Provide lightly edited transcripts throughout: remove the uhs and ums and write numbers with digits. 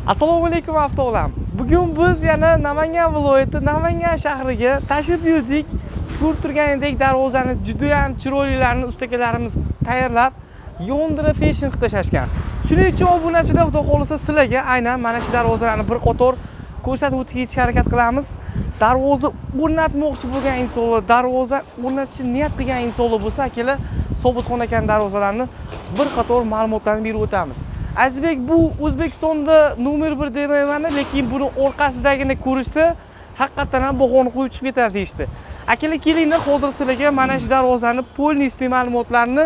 Assalomu alaykum avtolam. Bugun biz yana Namangan viloyati Namangan shahriga tashrif buyurdik. Ko'rib turganingdek darvozani juda ham chiroylilarini ustakalarimiz tayyorlab, Yondira Fashion qilib tashashgan. Shuning uchun obunachilar xudo xolisa sizlarga aynan mana shu darvozalarni bir qator ko'rsatib o'tishga harakat qilamiz. Darvoza o'rnatmoqchi bo'lgan insonlar, darvoza o'rnatishni niyat qilgan insonlar bo'lsa, kelar Sobitxon akaning darvozalarini bir qator ma'lumotlarni berib o'tamiz. Azizbek, bu O'zbekistonda nomer 1 demayman, lekin buni orqasidagini ko'rishsa, haqiqatan ham bahoni qo'yib chiqib ketadi deyishdi. Akalar, kelinglar, hozir sizlarga mana shu darvozani polniy ma'lumotlarini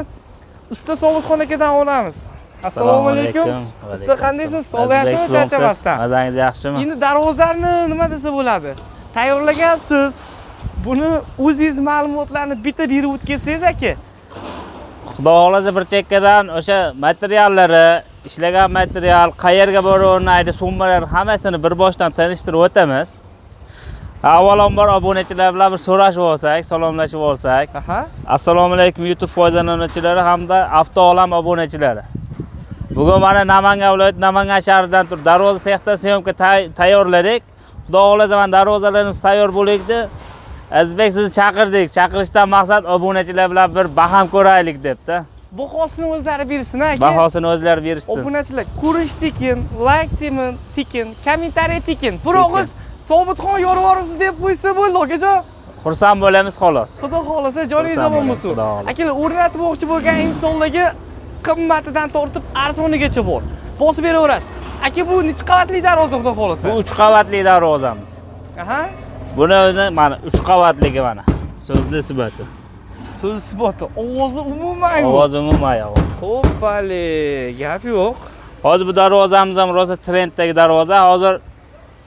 usta Sobitxon akadan olamiz. Assalomu alaykum. Usta, qandaysiz? Sog' yaxshimi, charchamasdan? Mazangiz yaxshimi? Endi darvozani nima desa bo'ladi? Tayyorlagansiz. Buni o'zingiz ma'lumotlarni bitta berib o'tgansiz aka. Xudo xolasa bir chekkadan o'sha materiallari, ishlagan material, qayerga borayotganini, summalar hammasini bir boshdan tanishtirib o'tamiz. Avvalambor obunachilar bilan bir so'rashib olsak, salomlashib olsak. Assalomu alaykum YouTube foydalanuvchilari hamda Avtoolam obunachilari. Bugun mana Namangan viloyati Namangan shahridan turib darvoza sexda syomka tayyorladik. Xudo xolasa mana darvozalarimiz tayyor bo'ldi. Azizbek, sizni chaqirdik. Chaqirishdan maqsad obunachilar bilan bir baham ko'raylik debdi. Bahosini o'zlari bersin aka. Bahosini o'zlari berishsin. Obunachilar ko'rish tekin, like tekin, kommentariy tekin. Bir og'iz Sobitxon yorvorsiz deb qo'ysa bo'ldi akajon. Xursand bo'lamiz xolos. Xudo xolasa joningiz omon bo'lsin. Akalar, o'rnatmoqchi bo'lgan insonlarga qimmatidan tortib arzonigacha bor. Bosib beraverasiz. Aka, bu necha qavatli darvoza xudo xolasa? Bu 3 qavatli darvozamiz. Buni mana 3 qavatligi mana. So'zli isboti. So'z isboti. Ovozi umuman yo'q. Ovozi umuman yo'q. Hoppali, gap yo'q. Hozir bu darvozamiz ham rosa trenddagi darvoza. Hozir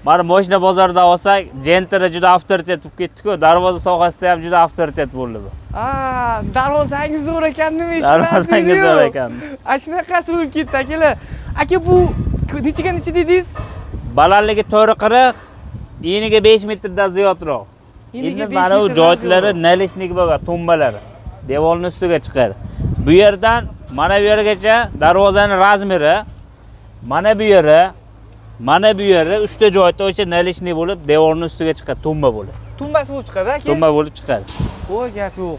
mana mashina bozorida olsak, Gentra juda avtoritet bo'lib ketdi-ku. Darvoza sohasida ham juda avtoritet bo'ldi bu. Darvozangiz zo'r ekan, nima ish qilasiz? Darvozangiz zo'r ekan. Shunaqasi bo'lib ketdi akalar. Aka, bu nechaga necha dedingiz? Balandligi 4.40, eniga 5 metrdan ziyodroq. Endi mana bu joylari nalishnik bo'lgan, tumbalari. Devorning ustiga chiqadi. Bu yerdan mana bu yergacha darvozaning razmeri, mana bu yeri, mana bu yeri 3 ta joyda o'sha nalishnik bo'lib, devorning ustiga chiqadi, tumba bo'lib. Tumbasi bo'lib chiqadi aka? Tumba bo'lib chiqadi. Voy, gap yo'q.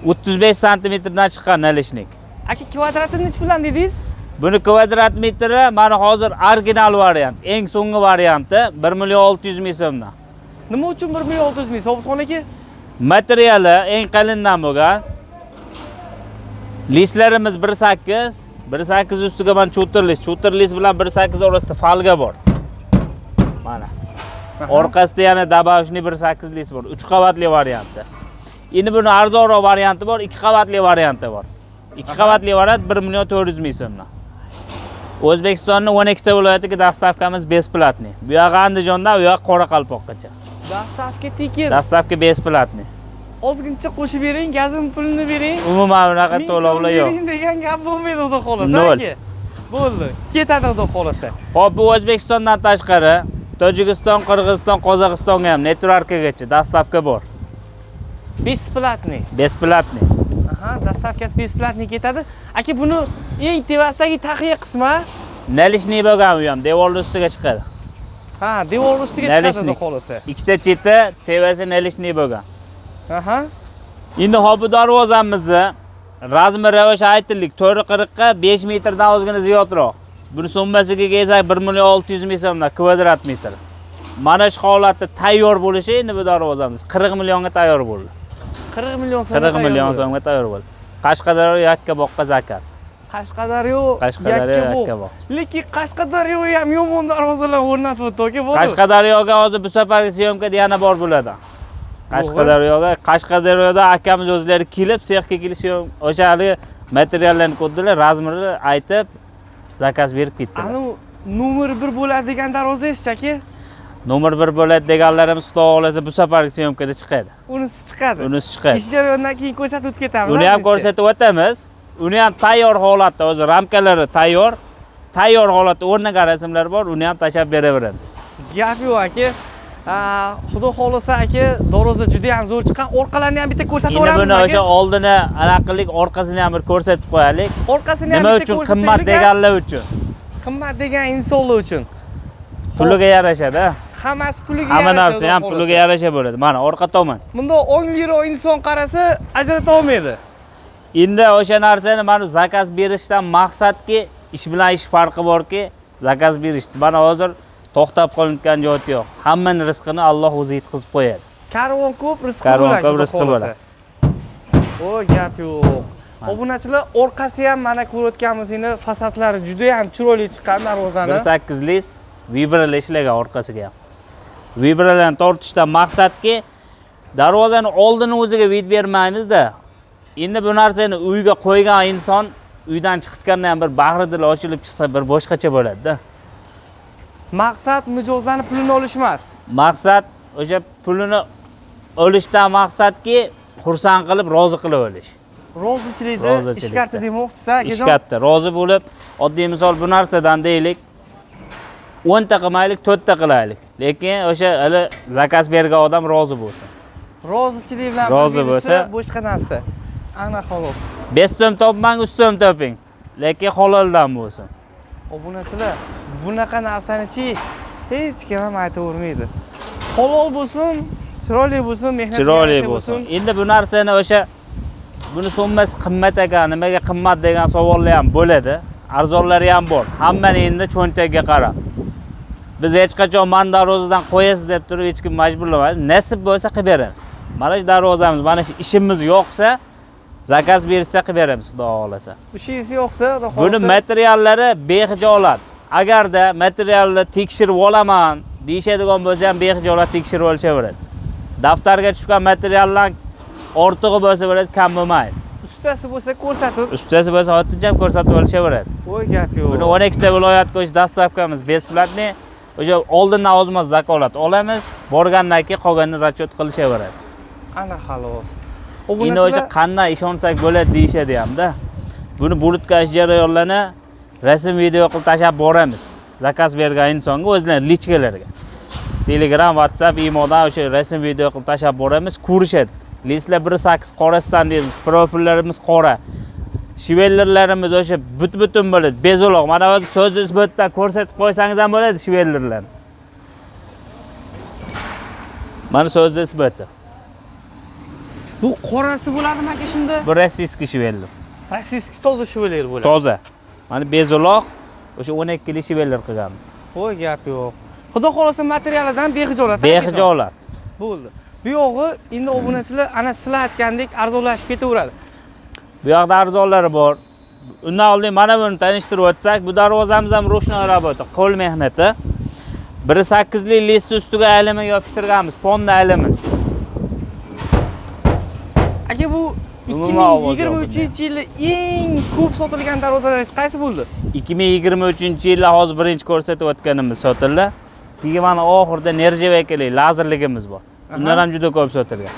35 santimetrdan chiqqan nalishnik. Aka, kvadratini nech puldan dedingiz? Buni kvadrat metri mana hozir original variant, eng so'nggi varianti 1.600.000 so'mdan. Nima uchun 1.600.000 Sobitxon aka? Materiali eng qalindan bo'lgan. Listlarimiz 1.8 ustiga mana cho'tirlis bilan 1.8 orasida falga bor. Mana. Orqasida yana dabavishli 1.8 list bor. 3 qavatli varianti. Endi buni arzonroq varianti bor, 2 qavatli varianti bor. 2 qavatli variant 1.400.000 so'mdan. O'zbekistonning 12 ta viloyatiga dastavkamiz besplatniy. Bu yoq Andijondan, bu yoq Qoraqalpoqqacha. Dastavka tekin. Dastavka besplatniy. Ozgincha qo'shib bering, gazim pulini bering. Umuman bunaqa to'lovlar yo'q. Degan gap bo'lmaydi xudo xolasa aka. Bo'ldi. Ketadi xudo xolasa. Xo'p, bu O'zbekistondan tashqari Tojikiston, Qirg'iziston, Qozog'istonga ham networkagacha dastavka bor. Besplatniy. Besplatniy. Dastavkasi besplatniy ketadi. Aka, buni eng tevasidagi taxiya qismi nalishnik bo'lgan, u ham devorning ustiga chiqadi. Devorning ustiga chiqadi xudo xolasa. Ikkita cheti tevasi nalishnik bo'lgan. Endi hop bu darvozamizni razmeri o'sha aytdik, 4.40 ga 5 metrdan ozgina ziyodroq. Buni summasiga kelsak 1.600.000 so'mdan kvadrat metr. Mana shu holatda tayyor bo'lishi endi bu darvozamiz 40 millionga tayyor bo'ldi. 40 million so'mga 40 million so'mga tayyor bo'ldi. Qashqadaryo Yakkaboqqa zakaz. Qashqadaryo Yakkaboq. Lekin Qashqadaryo ham yomon darvozalar o'rnatib o'tdi aka. Qashqadaryoga hozir bu safargi syomkada yana bor bo'ladi. Qashqadaryoda akamiz o'zlari kelib, sexga kelishib, o'sha haligi materiallarni ko'rdilar, razmerini aytib, zakaz berib ketdilar. Nomer 1 bo'ladi degan darvozangiz aka? Nomer 1 bo'ladi deganlarimiz xudo xolasa bu safargi syomkada chiqadi. Unisi chiqadi. Ish jarayonidan keyin ko'rsatib o'tib ketamiz. Uni ham ko'rsatib o'tamiz. Uni ham tayyor holatda, o'zi ramkalari tayyor. Tayyor holatda o'rnagan rasmlar bor, uni ham tashab beraveramiz. Gap yo'q aka. Xudo xolasa aka, darvoza juda ham zo'r chiqqan. Orqalarini ham bitta ko'rsatib o'ramiz. Endi buni o'sha oldini anaqlik, orqasini ham bir ko'rsatib qo'yaylik. Orqasini ham nima uchun qimmat deganlar uchun. qimmat degan insonlar uchun. Puliga yarashadi. Hammasi puliga Hamma yarasha. narsa ham puliga yarasha bo'ladi. Mana orqa tomon. Bunda 10 euro inson qarasa ajrata olmaydi. Endi o'sha narsani mana zakaz berishdan maqsadki, ish bilan ish farqi borki, zakaz berish. Mana hozir to'xtab qolayotgan joyi yo'q. Hammaning rizqini Alloh o'zi yetkazib qo'yadi. Karvon ko'p, rizqi Karvon bo'ladi. ko'p, rizqi bo'ladi. O, gap yo'q. Obunachilar, orqasi ham mana ko'rayotganimizni fasadlari juda ham chiroyli chiqqan darvozani. 1.8 lis vibrali ishlagan orqasiga ham. Vibralarni tortishdan maqsadki, darvozani oldini o'ziga vid bermaymiz-da. Endi bu narsani uyga qo'ygan inson uydan chiqitgandan ham bir bag'ri dili ochilib chiqsa bir boshqacha bo'ladi-da. Maqsad mijozlarning pulini olish emas. Maqsad o'sha pulini olishdan maqsadki, xursand qilib, rozi qilib olish. Rozichilikda ish katta demoqchisiz, akajon. Ish katta, rozi bo'lib, oddiy misol bu narsadan deylik 10 ta qilmaylik, 4 ta qilaylik. Lekin o'sha hali zakaz bergan odam rozi bo'lsin. Rozichilik bilan rozi bo'lsa, boshqa narsa. Ana xolos. 5 so'm topmang, 3 so'm toping. Lekin haloldan bo'lsin. Obunachilar, bunaqa narsani-chi hech kim ham aytavermaydi. Halol bo'lsin, chiroyli bo'lsin, mehnat chiroyli bo'lsin. Endi bu narsani o'sha buni summasi qimmat ekan, nimaga qimmat degan savollar ham bo'ladi. Arzonlari ham bor. Hammani endi cho'ntagiga qarab. Biz hech qachon man darvozadan qo'yasiz deb turib hech kim majburlamaydi. Nasib bo'lsa qilib beramiz. Mana shu darvozamiz, mana shu ishimiz yo'qsa, zakaz bersa qilib beramiz, xudo xolasa. Ishingiz yo'qsa, xudo xolasa. Buni materiallari behijolat. Agarda materialni tekshirib olaman deyishadigan bo'lsa ham behijolat tekshirib olishaveradi. Daftarga tushgan materiallar ortig'i bo'lsa bo'ladi, kam bo'lmaydi. Ustasi bo'lsa ko'rsatib, Ustasi bo'lsa xotirjam ko'rsatib olishaveradi. Voy gap yo'q. Buni 12 ta viloyatga o'sha dastavkamiz besplatni, o'sha oldindan ozmas zakolat olamiz, borgandan keyin qolganini расчет qilishaveradi. Ana xolos. Endi o'sha qanday ishonsak bo'ladi deyishadi ham-da. Buni bulutkash jarayonlarni rasm video qilib tashab boramiz. Zakaz bergan insonga o'zlarining lichkalarga. Telegram, WhatsApp, imodan o'sha rasm video qilib tashab boramiz, ko'rishadi. Lislar 1.8 qorasidan deymiz, profillarimiz qora. Shivellerlarimiz o'sha butun bo'ladi, bezaloq. Mana bu so'z isbotdan ko'rsatib qo'ysangiz ham bo'ladi shivellerlarni. Mana so'z isboti. Bu qorasi bo'ladimi aka shunda? Bu rossiyskiy shiveller. Rossiyskiy toza shiveller bo'ladi. Toza. Mana bezaloq o'sha 12 kili shiveller qilganmiz. Voy gap yo'q. Xudo xolasa materialidan behijolat. Behijolat. Bo'ldi. Bu yog'i endi obunachilar ana sizlar aytgandek arzonlashib ketaveradi. Bu yoqda arzonlari bor. Undan oldin mana buni tanishtirib o'tsak, bu darvozamiz ham rushnoy rabota, qo'l mehnati. 1.8 lik list ustiga aylaman yopishtirganmiz, ponna aylaman. Aka bu 2023-yilda eng ko'p sotilgan darvozalaringiz qaysi bo'ldi? 2023-yilda hozir birinchi ko'rsatib o'tganimiz sotildi. Keyin mana oxirida nerjevekli lazerligimiz bor. Undan ham juda ko'p sotilgan.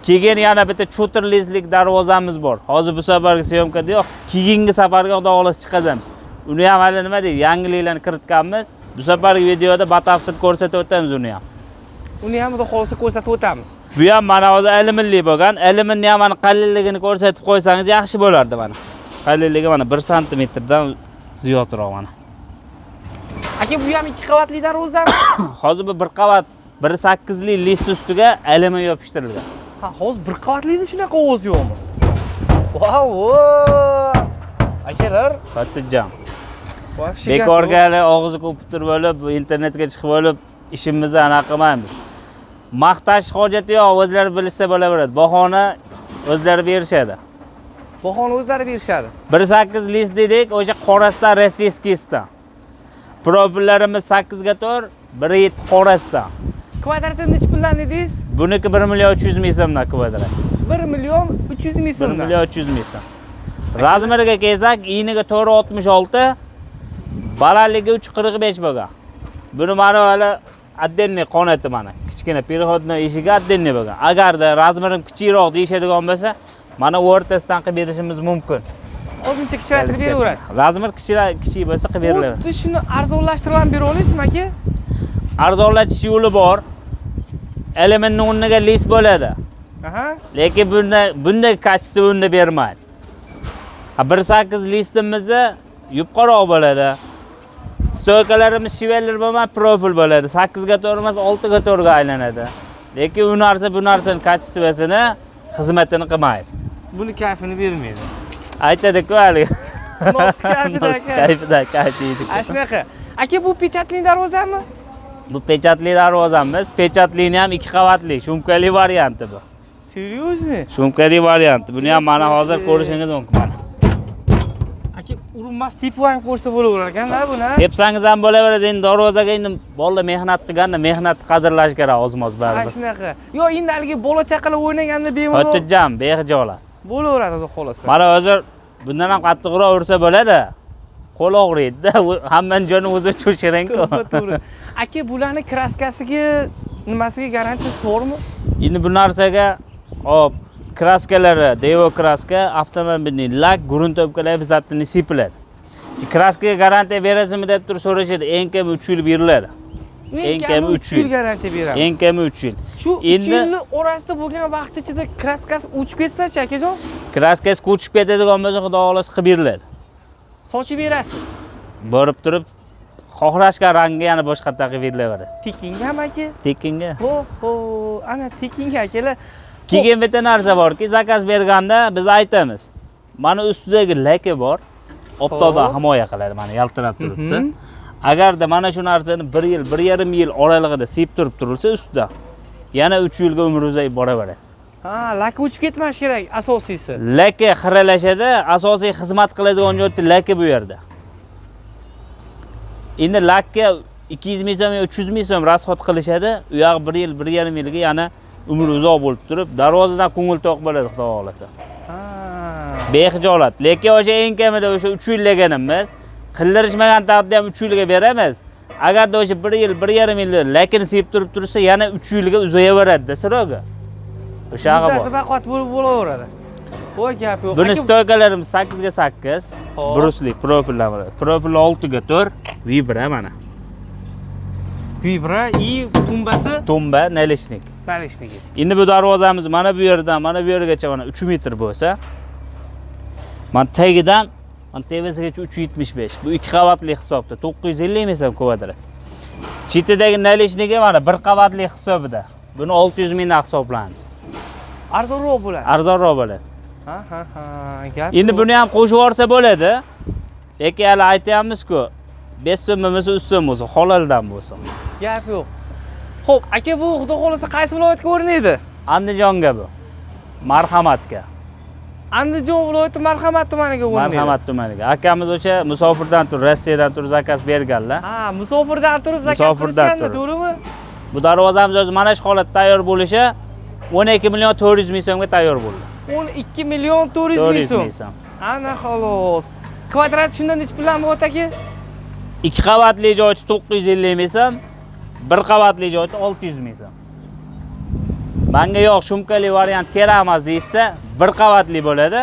Keyin yana bitta cho'tirlislik darvozamiz bor. Hozir bu safargi syomkada yo'q. Keyingi safarga xudo xolasa chiqazamiz. Uni ham hali nima deydi, yangiliklarni kiritganmiz. Bu safargi videoda batafsil ko'rsatib o'tamiz uni ham. Uni ham xudo xolasa ko'rsatib o'tamiz. Bu ham mana hozir alyuminli bo'lgan. Alyuminni ham mana qalinligini ko'rsatib qo'ysangiz yaxshi bo'lardi mana. Qalinligi mana 1 santimetrdan ziyodroq mana. Aka bu ham 2 qavatli darvozami? Hozir bu 1 qavat 1.8 lik list ustiga alyumin yopishtirilgan. Ha, hozir 1 qavatlida shunaqa o'z yo'qmi? Vau! Akalar, Xotirjam. Bekorga og'zi ko'pib turib olib, internetga chiqib olib, ishimizni aniq qilmaymiz. Maqtash hojati yo'q, o'zlari bilsa bo'laveradi. Bahona o'zlari berishadi. Bahona o'zlari berishadi. 1.8 list dedik, o'sha qorasidan rossiyskiysdan. Profillarimiz 8 ga 4, 1.7 qorasidan. Kvadrati necha puldan dedingiz? Buniki 1 million 300 ming so'mdan kvadrat. 1 million 300 ming 1 so'mdan. million 300 ming so'm. Razmeriga kelsak, eniga 466, balandligi 3.45 bo'lgan. Buni mana hali отдельный qonati mana. Kichkina переходной eshigi отдельный bo'lgan. Agarda razmerim kichikroq deyishadigan bo'lsa, mana o'rtasidan qilib berishimiz mumkin. O'zincha kichikroq beraverasiz. Razmer kichik bo'lsa qilib beriladi. Xuddi shuni arzonlashtirib ham bera olasizmi aka? Arzonlashish yo'li bor. Elementning o'rniga list bo'ladi. Aha. Lekin bunday kачество unda bermaydi. 1.8 listimizni yupqaroq bo'ladi. Stoykalarimiz shiveller bo'lmay profil bo'ladi. 8 ga 4 emas, 6 ga 4 ga aylanadi. Lekin u narsa bu narsaning kачествосini, xizmatini qilmaydi. Buni kayfini bermaydi. Aytadi-ku hali. Kayfida kayfiydi. Shunaqa. Aka, bu pechatli darvozami? Bu pechatli darvozamiz. Pechatlini ham 2 qavatli, shumkali varianti bu. Seryozni? Shumkali varianti. Buni ham mana hozir ko'rishingiz mumkin mana. Aka, urinmas tipi ham ko'rsa bo'laverar ekan-da buni. Tepsangiz ham bo'laveradi. Endi darvozaga endi bolalar mehnat qilganda mehnatni qadrlash kerak ozmoz baribir. Shunaqa. Yo, endi haligi bola chaqalar o'ynaganda bemalol Xotirjam, behijolat. bo'laveradi xudo xolasa. Mana hozir bundan ham qattiqroq ursa bo'ladi. Qo'l og'riydi-da, hammaning joni o'zi uchun shirin-ku. To'g'ri. Aka, bularning kraskasiga nimasiga garantiyasi bormi? Endi bu narsaga hop kraskalari, Devo kraska, avtomobilning lak, grunt o'pkalari bizatini sipiladi. Kraskaga garantiya berasizmi deb turib so'rashadi. Eng kam 3 yil beriladi. Eng kam 3 yil garantiya beramiz. Eng kam 3 yil. Shu 3 yil orasida bo'lgan vaqt ichida kraskasi o'chib ketsa-chi, akajon? Kraskasi ko'chib ketadigan bo'lsa, xudo xolasa qilib beriladi. Sochib berasiz. Borib turib xohlashgan rangga yana boshqa taqib berilaveradi. Tekinga ham aka? Tekinga. Ho, ana tekinga akalar. Keyin bitta narsa borki, zakaz berganda biz aytamiz. Mana ustidagi laka bor. Optobdan himoya qiladi, mana yaltirab turibdi. Agarda mana shu narsani 1 yil, 1,5 yil oralig'ida sep turib turilsa ustidan, yana 3 yilga umr uzayib boraveradi. Ha, laka o'chib ketmash kerak asosiysi. Laka xiralashadi, asosiy xizmat qiladigan joyda laka bu yerda. Endi lakka 200 ming so'm, 300 ming so'm rasxod qilishadi. U yoq 1 yil, 1,5 yilga yana umr uzoq bo'lib turib, darvozadan ko'ngil to'q bo'ladi, xudo xolasa. Ha. Behijolat. Lekin o'sha eng kamida o'sha 3 yil deganimiz, qildirishmagan taqdirda ham 3 yilga beramiz. Agarda o'sha 1 yil, 1,5 yil lakini sep turib tursa, yana 3 yilga uzayaveradi-da siroga. O'shaga bor. Muddati baquvvat bo'lib bo'laveradi. Voy gap yo'q. Buni stoykalarimiz 8 ga 8, brusli profillar. Profil 6 ga 4, vibra mana. Vibra и tumbasi Tumba, nalishnik. nalishniki. Endi bu darvozamiz mana bu yerdan mana bu yergacha mana 3 metr bo'lsa, mana tagidan mana tepasigacha 375. Bu 2 qavatli hisobda 950 ming so'm kvadrat. Chetidagi nalishnigi mana 1 qavatli hisobida. Buni 600 mingdan hisoblaymiz. Arzonroq bo'ladi. Arzonroq bo'ladi. Ha, gap. Endi buni ham qo'shib yuborsa bo'ladi. Lekin hali aytayapmiz-ku, 5 so'm bo'lsa 3 so'm bo'lsa, halaldan bo'lsa. Gap yo'q. Xo'p, aka, bu xudo xolasa qaysi viloyatga o'rnaydi? Andijonga bu. Marhamatga. Andijon viloyati Marhamat tumaniga o'rnaydi. Marhamat tumaniga. Akamiz o'sha musofirdan turib, Rossiyadan turib zakaz berganlar. Ha, musofirdan turib zakaz qilishganda, to'g'rimi? Bu darvozamiz o'zi mana shu holatda tayyor bo'lishi 12 million 400 ming so'mga tayyor bo'ldi. 12 million 400 ming so'm. Ana xolos. Kvadrat shundan nech puldan bo'lyapti aka? 2 qavatli joyda 950 ming so'm, 1 qavatli joyda 600 ming so'm. Menga yo'q, shumkali variant kerak emas deysa, 1 qavatli bo'ladi.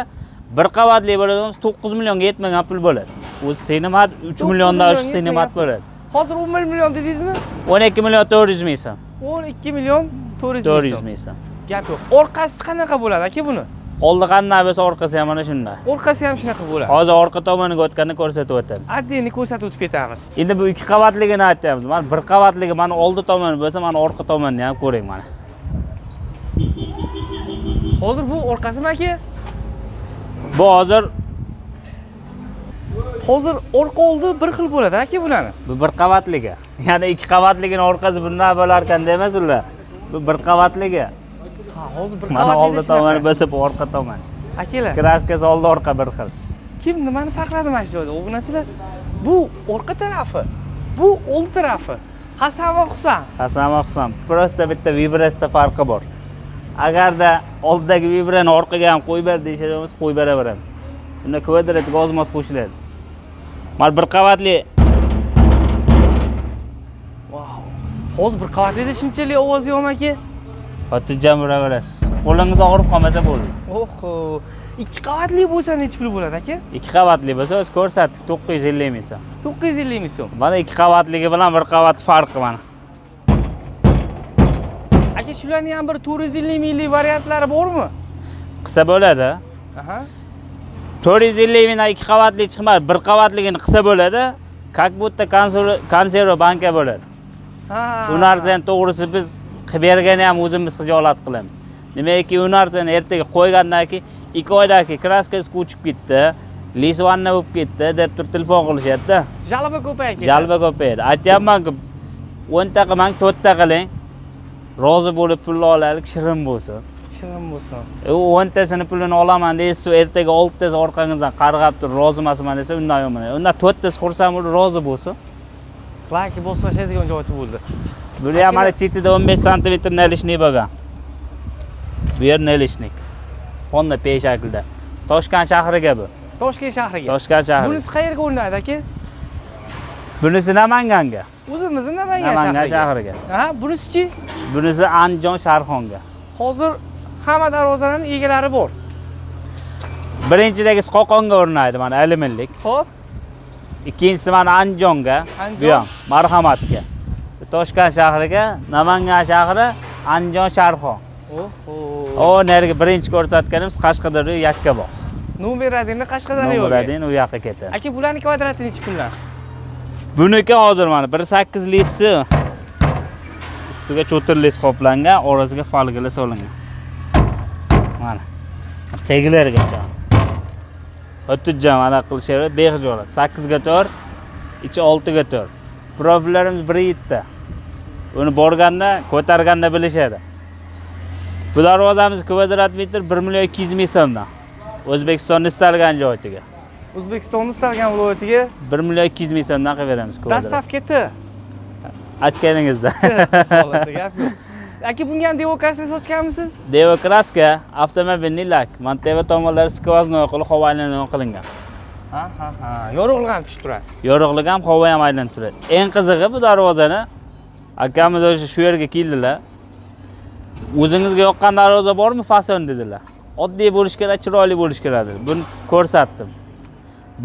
1 qavatli bo'ladigan 9 millionga yetmagan pul bo'ladi. O'zi senimat 3 milliondan oshiq senimat bo'ladi. Hozir 11 million dedingizmi? 12 million 400 ming so'm. 12 million 400 ming so'm. Gap yo'q. Orqasi qanaqa bo'ladi aka buni? Oldi qanday bo'lsa orqasi ham mana shunday. Orqasi ham shunaqa bo'ladi. Hozir orqa tomoniga o'tganini ko'rsatib o'tamiz. Addini ko'rsatib o'tib ketamiz. Endi bu 2 qavatligini aytyapmiz. Mana 1 qavatligi, mana oldi tomoni bo'lsa, mana orqa tomonini ham ko'ring mana. Hozir bu orqasimi aka? Bu hozir orqa oldi bir xil bo'ladi aka bularni. bu 1 qavatligi. Ya'ni 2 qavatligining orqasi bunday bo'lar ekan demasizlar. Bu 1 qavatligi. Ha, hozir 1 Mana qavatli. oldi tomoni bo'lsa, bu orqa tomoni. Akalar, Kraskasi oldi orqa bir xil. kim nimani farqladi mana shu joyda? Obunachilar, bu orqa tarafi, bu oldi tarafi. Hasan va Husan. Hasan va Husan. Prosta bitta vibrasida farqi bor. Agarda oldidagi vibrani orqaga ham qo'yib ber deyishimiz, qo'yib beraveramiz. Bunda kvadratga ozmoz qo'shiladi. Mana 1 qavatli. Wow. Hozir 1 qavatlida shunchalik ovoz yo'qmi aka? Xotirjam bo'laverasiz. Qo'lingiz og'rib qolmasa bo'ldi. Oho. 2 qavatli bo'lsa necha pul bo'ladi aka? 2 qavatli bo'lsa o'z ko'rsatdik 950 ming so'm. 950 ming so'm. Mana 2 qavatligi bilan 1 qavat farqi mana. Aka, shularning ham bir 450 minglik variantlari bormi? Qisa bo'ladi. Aha. 450 mingdan 2 qavatli chiqmadi, 1 qavatligini qisa bo'ladi. как будто konserva banka bo'ladi. Ha. U narsani to'g'risi biz qilib bergani ham o'zimiz xijolat qilamiz. Nimaiki u narsani ertaga qo'ygandan keyin 2 oydan keyin kraskasi ko'chib ketdi, lisvanna bo'lib ketdi deb turib telefon qilishadi-da. Jalba ko'payadi. Jalba ko'payadi. Aytyapman-ku 10 ta qilmang, 4 ta qiling. Rozi bo'lib pulni olaylik, shirin bo'lsin. Shirin bo'lsin. U 10 tasini pulini olaman deysiz, ertaga 6 tasi orqangizdan qarg'ab turib rozi emasman desa, undan yomon. Undan 4 tasi xursand bo'lib rozi bo'lsin. Laki boslashadigan joyi bo'ldi. Bu ham mana chetida 15 sm nalishnik bo'lgan. Bu yer nalishnik. Fonda pey shaklda. Toshkent shahriga bu. Toshkent shahriga. Toshkent shahri. Bunisi qayerga o'rnaydi aka? Bunisi Namanganga. O'zimizni Namangan shahriga. Ha, bunisi-chi? Bunisi Andijon Sharxonga. Hozir hamma darvozalarning egalari bor. Birinchidagi Qo'qonga o'rnaydi mana alyuminlik. Xo'p. Ikkinchisi mana Andijonga, bu ham Marhamatga. Toshkent shahriga, Namangan shahri, Andijon Sharxon. Oho. O nerga birinchi ko'rsatganimiz Qashqadaryo Yakkabog'. Nomeradini Qashqadaryoga. Nomeradini u yoqqa ketadi. Aka, bularning kvadrati necha pullar? Buniki hozir mana 1.8 lisi. Ustiga cho'tir lis qoplangan, orasiga falgalar solingan. Mana. Teglargacha. O'tijam ana qilishadi, bexijolat. 8 ga 4, ichi 6 ga 4. Profillarimiz 1.7 ta. Uni borganda, ko'targanda bilishadi. Bu darvozamiz kvadrat metr 1.200 ming so'mdan. O'zbekistonning istalgan joyiga. O'zbekistonning istalgan viloyatiga 1.200 ming so'mdan qilib beramiz kvadrat. Dastavketi. Aytganingizda. Xo'p, gap yo'q. Aka, bunga ham devokrasni sochganmisiz? Devokraska, avtomobilning lak, monteva tomonlari skvoznoy qilib havo aylanib qilingan. Ha. Yorug'lik ham tushib turadi. Yorug'lik ham, havo ham aylanib turadi. Eng qizig'i bu darvozani akamiz o'sha shu yerga keldilar. O'zingizga yoqqan darvoza bormi, fason dedilar. Oddiy bo'lish kerak, chiroyli bo'lish kerak dedi. Buni ko'rsatdim.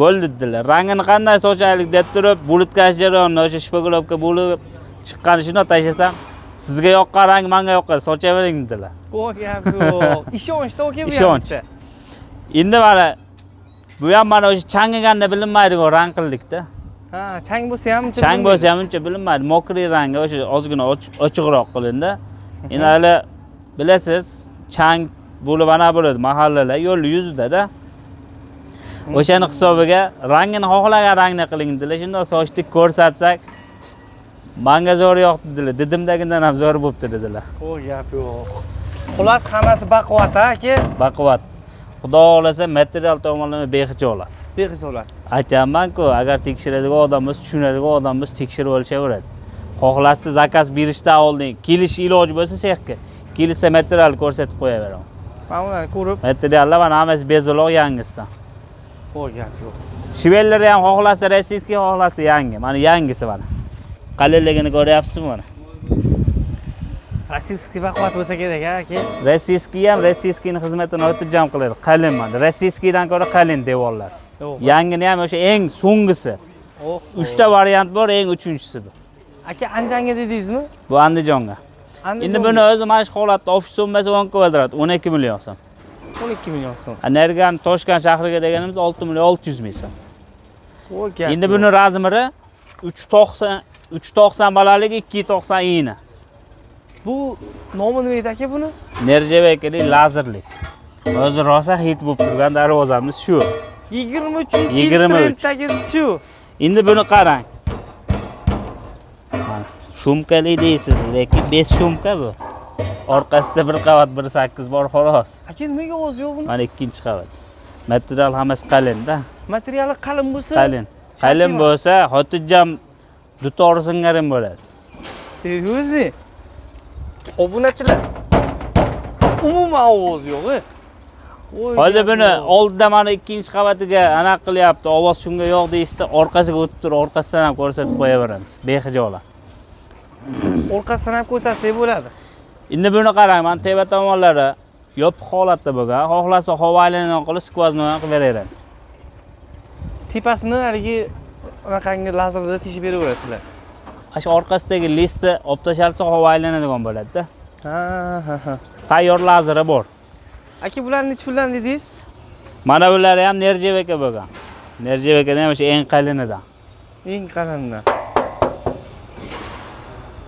Bo'ldi dedilar. Rangini qanday sochaylik deb turib, bulutkash jarayonni o'sha shpagulobga bo'lib chiqqani shuni tashlasam, sizga yoqqan rang menga yoqqan, sochavering dedilar. Yo'q, gap yo'q. Ishonchda aka bu. Ishonch. Endi mana bu ham mana o'sha changiganda bilinmaydigan rang qildikda. Ha, chang bo'lsa ham Chang bo'lsa ham uncha bilinmaydi. Mokriy rangi o'sha ozgina ochiqroq qilindi. Endi hali bilasiz, chang bo'lib ana bo'ladi mahallalar, yo'l yuzida-da. O'shani hisobiga rangini xohlagan rangni qiling dedilar. Shunday sochdik ko'rsatsak, menga zo'r yoqdi dedilar. Didimdagidan ham zo'r bo'pti dedilar. Yo'q, gap yo'q. Xullas hammasi baquvvat aka. Baquvvat. Xudo xolasa material tomonlama bexijolat. Bexijolat. Aytayapman-ku, agar tekshiradigan odamimiz, tushunadigan odamimiz tekshirib olishaveradi. Xohlasiz zakaz berishdan oldin kelish iloji bo'lsa sexga, kelsa material ko'rsatib qo'yaveraman. Men ularni ko'rib, Materiallar mana hammasi bezaloq yangisidan. yo'q, gap yo'q. Shvellari ham xohlasa rossiyskiy, xohlasa yangi. Mana yangisi mana. Qalinligini ko'ryapsizmi mana? Rossiyskiy baquvvat bo'lsa kerak aka. Rossiyskiy ham rossiyskiyning xizmatini o'tijam qiladi. Qalin mana. Rossiyskiydan ko'ra qalin devorlar. Yangini ham o'sha eng so'nggisi. 3 ta variant bor, eng 3-inchisi bu. Aka, Andijonga dedingizmi? Bu Andijonga. Endi buni o'zi mana shu holatda ofis so'mmasi 10 kvadrat, 12 million so'm. 12 million so'm. Nergan Toshkent shahriga deganimiz 6 million 600 ming so'm. O'ka. Endi buni razmeri 390 balalik, 290 ina. Bu nomi nima edi aka buni? Nerjavekli lazerlik. O'zi rosa hit bo'lib turgan darvozamiz shu. 23-yil trenddagi shu. Endi buni qarang. Mana shumkali deysiz, lekin 5 shumka bu. Orqasida bir qavat 1.8 bor xolos. Aka, nimaga ovoz yo'q buni? Mana ikkinchi qavat. Material hammasi qalin-da. Materiali qalin bo'lsa, Qalin. Qalin bo'lsa, xotirjam dutori singarim bo'ladi. Seryozni? Obunachilar. Umuman ovoz yo'q. Hozir buni oldida mana ikkinchi qavatiga ana qilyapti, ovoz shunga yo'q deyishsa, orqasiga o'tib turib, orqasidan ham ko'rsatib qo'yaveramiz. Bexijolat. Orqasidan ham ko'rsatsak bo'ladi. Endi buni qarang, mana teva tomonlari yopiq holatda bo'lgan. Xohlasa havo aylanib qilib, skvoznoy qilib beraveramiz. Tepasini haligi anaqangi lazerda teshib beraverasizlar. Ash orqasidagi listni olib tashalsa havo aylanadigan bo'ladi-da. Ha. Tayyor lazeri bor. Aka, bularni necha puldan dedingiz? Mana bular ham Nerjaveka bo'lgan. Nerjavekadan ham o'sha eng qalinidan. Eng qalinidan.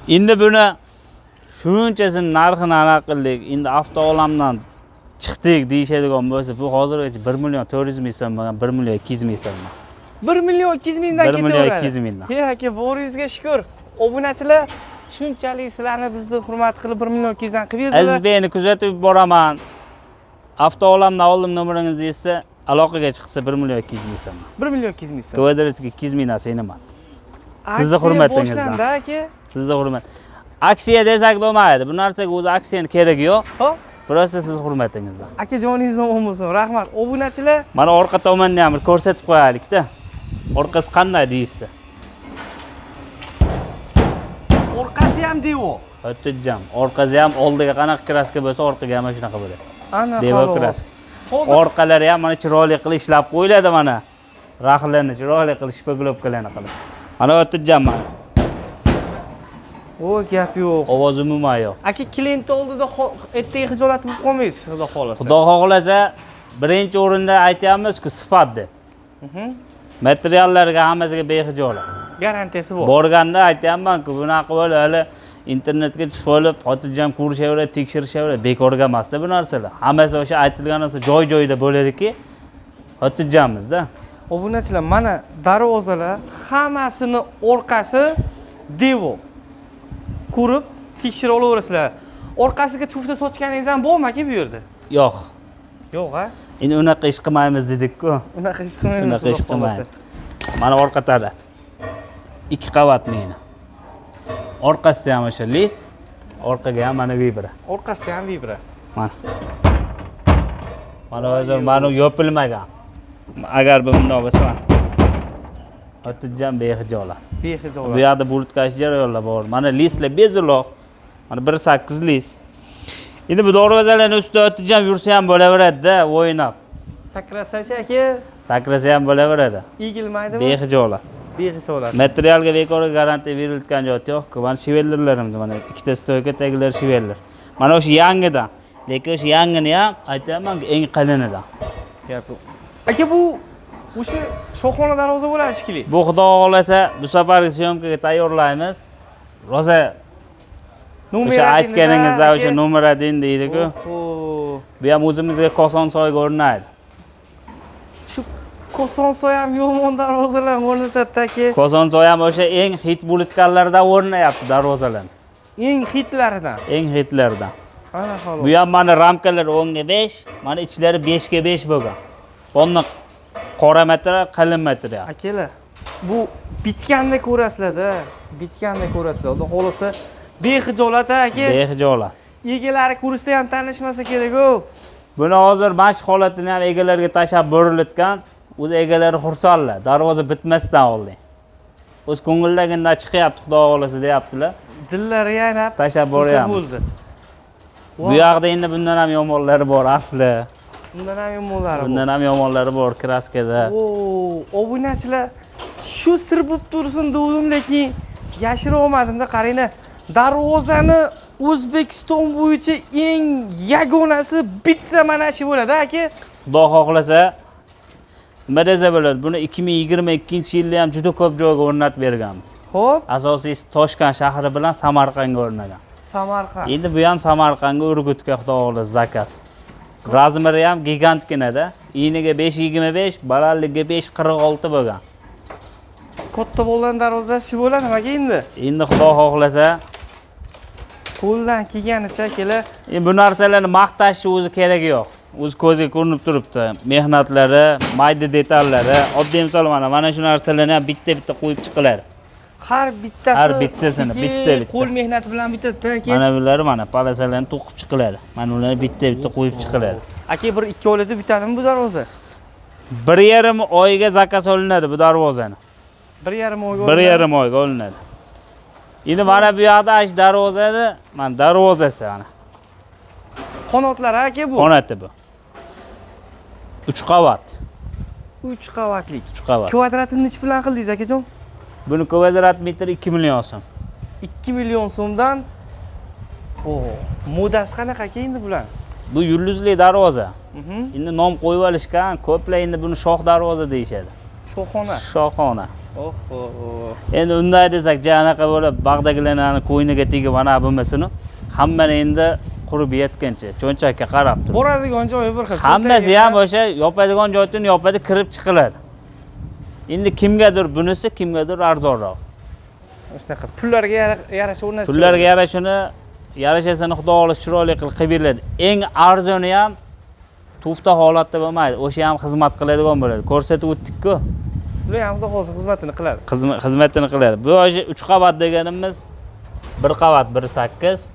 Endi buni shunchasini narxini aniq qildik. Endi avtoolamdan chiqdik deyishadigan bo'lsa, bu hozirgacha 1 million 400 ming so'm bo'lgan, 1 million 200 ming so'm. 1 million 200 mingdan 1 million ketaveradi. 200 mingdan. He aka, bo'ringizga shukr. Obunachilar shunchalik sizlarni bizni hurmat qilib 1 million 200 dan qilib berdilar. Azizbekni kuzatib boraman. Avtoolamdan oldim nomeringizni esa aloqaga chiqsa 1 million 200 ming so'm. 1 million 200 ming so'm. Kvadratiga 200 mingdan senaman. Sizni hurmatingizdan. Boshlandi aka. Sizni hurmat. Aksiya desak bo'lmaydi. Bu narsaga o'zi aksiyani keragi yo'q. Xo'p. Prosta siz hurmatingizdan. Aka joningizdan omon bo'lsin. Rahmat. Obunachilar Mana orqa tomonni ham bir ko'rsatib qo'yaylik-da. Orqasi qanday deysiz? orqasi ham devo. O'tijam. Orqasi ham oldiga qanaqa kraska bo'lsa, orqaga ham shunaqa bo'ladi. Ana Devo xolos. kraska. Hozir Orqalari ham mana chiroyli qilib ishlab qo'yiladi mana. Raxlarni chiroyli qilib shpaglovkalarni qilib. Mana o'tijam mana. o gap yo'q. Ovoz umuman yo'q. Aka klient oldida ertaga xijolat bo'lib qolmaysiz, xudo xolasa. Xudo xohlasa, birinchi o'rinda aytamiz-ku, sifat deb. Materiallarga hammasiga bexijolat. Garantiyasi bor. Borganda aytayapman-ku, bunaqa bo'lib hali internetga chiqib olib, xotirjam ko'rishaveradi, tekshirishaveradi, bekorga emas-da bu narsalar. Hammasi o'sha aytilgan narsa joy-joyida bo'ladiki, xotirjammiz-da. Obunachilar, mana darvozalar hammasini orqasi devo. Ko'rib tekshirib olaverasizlar. Orqasiga tufta sochganingiz ham bormi aka bu yerda? Yo'q. Yo'q, ha? Endi unaqa ish qilmaymiz dedik-ku. Unaqa ish qilmaymiz. Unaqa ish qilmaymiz. Mana orqa taraf. 2 qavatligini. Orqasida ham o'sha lis, orqaga ham mana vibra. Orqasida ham vibra. Mana. Mana hozir mana yopilmagan. Agar bu bundoq bo'lsa, xotirjam bexijolat. Bexijolat. Bu yerda bulutkash jarayonlar bor. Mana lislar beziloq. Mana 1.8 lis. Endi bu darvozalarning ustida xotirjam yursa ham bo'laveradi-da, o'ynab. Sakrasa-chi aka, Sakrasa ham bo'laveradi. egilmaydimi? Bexijolat. Bexijolat. Materialga bekorga garantiya berilgan joyi yo'q-ku. Mana shivellarimiz mana ikkita stoyka tagilar shivellar. Mana o'sha yangidan. Lekin o'sha yangini ham aytaman-ku, eng qalinidan. Gap yo'q. Aka bu o'sha shohona darvoza bo'ladi shekilli. Bu xudo xolasa bu safargi syomkaga tayyorlaymiz. Roza o'sha aytganingizda o'sha nomeradin deydi-ku. Bu ham o'zimizga Kosonsoyga o'rnaydi. Shu Kosonsoy ham yomon darvozalar o'rnatadi aka. Kosonsoy ham o'sha eng hit bulutkanlardan o'rnayapti darvozalarni. Eng hitlaridan. Eng hitlardan. Ana xolos. Bu ham mana ramkalar 10 ga 5, mana ichlari 5 ga 5 bo'lgan. Bonni qora material, qalin material. Akalar, bu bitganda ko'rasizlar-da. Bitganda ko'rasizlar. Xudo xolasa bexijolat aka. Bexijolat. Egalari ko'rishda ham tanishmasa kerak-ku. Buni hozir mashq holatini ham egalarga tashab borilayotgan. O'zi egalari xursandlar. Darvoza bitmasdan olding. O'z ko'ngillagidan chiqyapti, xudo xolasa deyaptilar. Dillari yaynab Tashab boryapmiz. Bu yoqda endi bundan ham yomonlari bor asli. Bundan ham yomonlari bor. Bundan ham yomonlari bor kraskada. Obunachilar shu sir bo'lib tursin dedim, lekin yashira olmadim-da. Qaranglar, darvozani O'zbekiston bo'yicha eng yagonasi bitsa mana shu bo'ladi aka. Xudo xohlasa nima desa bo'ladi. Buni 2022-yilda ham juda ko'p joyga o'rnatib berganmiz. Xo'p, Asosiysi Toshkent shahri bilan Samarqandga o'rnagan. Samarqand. Endi bu ham Samarqandga, Urgutga xudo xohlasa zakaz. Razmeri ham gigantkinada. Eniga 5.25, balandligiga 5.46 bo'lgan. Katta bo'lgan darvoza shu bo'ladi nimaga endi? Endi xudo xohlasa, Qo'ldan kelganicha kelar. bu narsalarni maqtashni o'zi keragi yo'q. O'zi ko'zga ko'rinib turibdi. Mehnatlari, mayda detallari, oddiy misol mana shu narsalarni ham bitta-bitta qo'yib chiqiladi. Har bittasini, Har bittasini bitta-bitta. qo'l mehnati bilan bitadi aka. Mana bular mana palasalarni to'qib chiqiladi. Mana ularni bitta-bitta qo'yib chiqiladi. Aka, 1-2 oyda bitadimi bu darvoza? 1,5 oyga zakaz olinadi bu darvozani. 1,5 oyga. 1,5 oyga olinadi. Endi mana bu yoqda ash darvozani, mana darvozasi mana. Qanotlari aka bu. Qonati bu. 3 qavat. 3 qavatlik. 3 qavat. Kvadratini nech bilan qildingiz akajon? Buni kvadrat metri 2 million so'm. 2 million so'mdan. Modasi qanaqa aka endi bular? Bu yulduzli darvoza. Endi nom qo'yib olishgan, ko'plar endi buni shoh darvoza deyishadi. Shohona. Oho. Endi unday desak, janaqa bo'lib bag'dagilarni qo'yniga tegib ana bo'lmasini, hammani endi qurib yetgancha, cho'nchakka qarab turib. Boradigan joyi bir xil. Hammasi ham o'sha yopadigan joydan yopadi, kirib chiqiladi. Endi kimgadir bunisi, kimgadir arzonroq. Shunaqa pullarga yarasha o'rnatishadi. Pullarga yarashasini xudo xohlasa chiroyli qilib beriladi. Eng arzoni ham tufta holatda bo'lmaydi. O'sha ham xizmat qiladigan bo'ladi. Ko'rsatib o'tdik-ku. Bular ham xudo xohlasa xizmatini qiladi. Xizmatini qiladi. Bu o'sha 3 qavat deganimiz, bir qavat 1.8,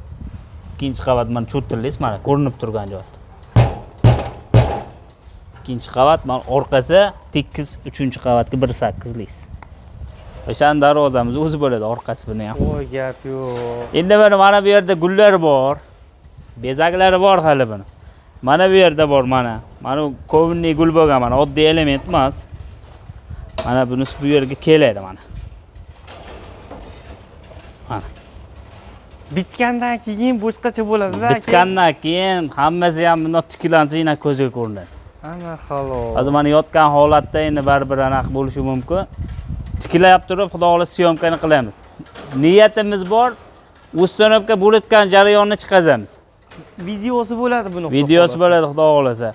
ikkinchi qavat mana cho'ttiringiz mana ko'rinib turgan joyda. Ikkinchi qavat mana orqasi tekis, 3-qavatga 1.8lik. O'shan darvozamiz o'zi bo'ladi orqasi buni ham. Voy gap yo'q. Endi mana bu yerda gullar bor. Bezaklari bor hali buni. Mana bu yerda bor mana. Mana ko'vinli gul bo'lgan mana oddiy element emas. Mana bunisi bu yerga keladi mana. Mana. Bitgandan keyin boshqacha bo'ladi-da. Bitgandan keyin hammasi ham bundoq tiklansa ko'zga ko'rinadi. Ana xolos. Hozir mana yotgan holatda endi baribir anaqa bo'lishi mumkin. Tiklayib turib, xudo xohlasa syomkani qilamiz. Niyatimiz bor, ustanobga bo'layotgan jarayonni chiqazamiz. Videosi bo'ladi buni. Videosi bo'ladi, xudo xohlasa.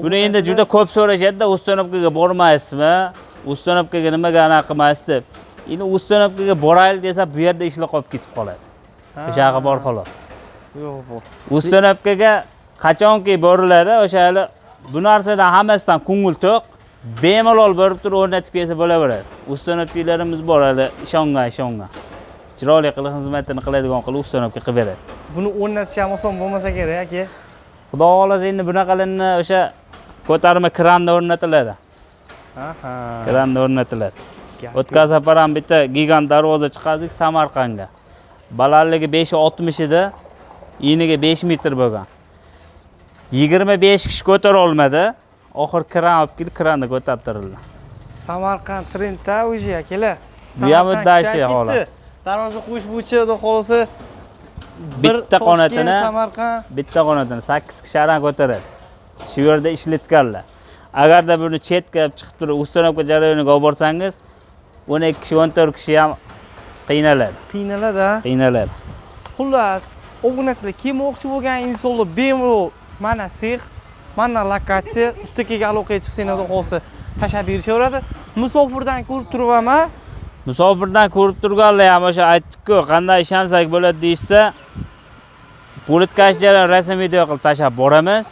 Buni endi juda ko'p so'rashadi-da, ustanobga bormaysizmi? Ustanobga nimaga anaqa qilmaysiz deb. Endi ustanobga boraylik desa, bu yerda ishlar qolib ketib qoladi. O'shaga bor xolos. Yo'q bu. Ustanobga qachonki boriladi, o'sha hali bu narsadan hammasidan ko'ngil to'q, bemalol borib turib o'rnatib kelsa bo'laveradi. Ustanobchilarimiz bor hali ishongan. Chiroyli qilib xizmatini qiladigan qilib ustanobga qilib beradi. Buni o'rnatish ham oson bo'lmasa kerak, aka. Xudo xohlasa endi bunaqalarni o'sha ko'tarma kranda o'rnatiladi. Aha. Kranda o'rnatiladi. O'tgan safar ham bitta gigant darvoza chiqardik Samarqandga. Balandligi 5.60 edi, eniga 5 metr bo'lgan. 25 kishi ko'tara olmadi. Oxir kran olib kelib kranda ko'tartirildi. Samarqand trendda o'zi akalar. Bu ham uddashi holat. Darvoza qo'yish bo'yicha xudo xohlasa bitta qanotini Samarqand 8 kishi aran ko'taradi. Shu yerda ishlatganlar. Agarda buni chetga chiqib turib, ustanobga jarayoniga olib borsangiz, 12 kishi, 14 kishi ham qiynaladi. Qiynaladi. Xullas, obunachilar kelmoqchi bo'lgan insonlar bemalol mana sex, mana lokatsiya, ustakiga aloqaga chiqsangiz xudo xohlasa tashlab berishaveradi. Musofirdan ko'rib turaman. Musofirdan ko'rib turganlar ham o'sha aytdik-ku, qanday ishonsak bo'ladi deysa, politkashlar rasm video qilib tashlab boramiz.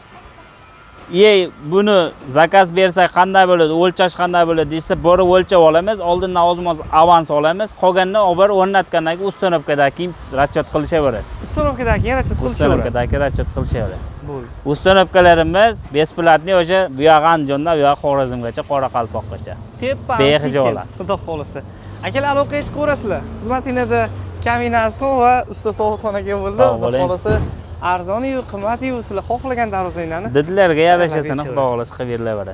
Buni zakaz bersak qanday bo'ladi, o'lchash qanday bo'ladi deysa, borib o'lchab olamiz, oldindan ozmoz avans olamiz, qolganini olib o'rnatgandan keyin ustanobkadagi raschot qilishaveradi. Ustanobkadagi raschot qilishaveradi. Bo'ldi. Ustanobkalarimiz besplatniy o'sha bu yoq Andijondan, bu yoq Xorazmgacha, Qoraqalpoqgacha. Behijolat. Xudo xohlasa. Akalar aloqaga chiqaverasizlar. Xizmatingizda kaminasi va usta sovuqxonaga bo'ldi. Xudo xohlasa arzon-yu, qimmat-yu sizlar xohlagan darvozanglarni didlarga yarashasini xudo xohlasa qilib berilaveradi.